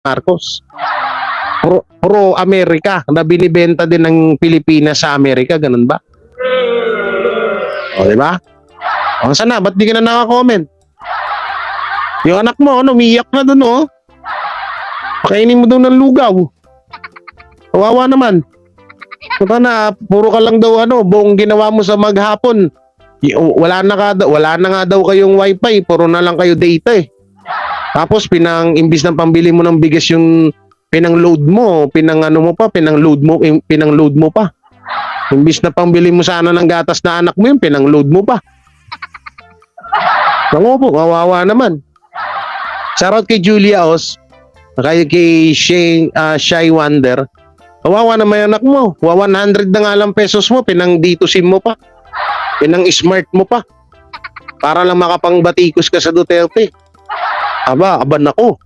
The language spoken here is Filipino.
Marcos. Pro-America na binibenta din ng Pilipinas sa Amerika, ganun ba? O, di ba? O, sana, ba't di ka na naka-comment? Yung anak mo, umiyak na dun, oh. Pakainin mo daw ng lugaw. Kawawa naman. Punta na, puro ka lang daw, buong ginawa mo sa maghapon. Wala na nga daw kayong wifi, puro na lang kayo data eh. Tapos imbis na pambili mo ng bigas yung pinang-load mo pa. Imbis na pambili mo sana ng gatas na anak mo yun, pinang-load mo pa. Nango po, kawawa naman. Shoutout kay Julia Os, kay Shy Wonder. Kawawa naman yung anak mo. 100 na nga lang pesos mo, pinang-dito SIM mo pa. Pinang-smart mo pa. Para lang makapangbatikos ka sa Duterte. Aba, aban ako.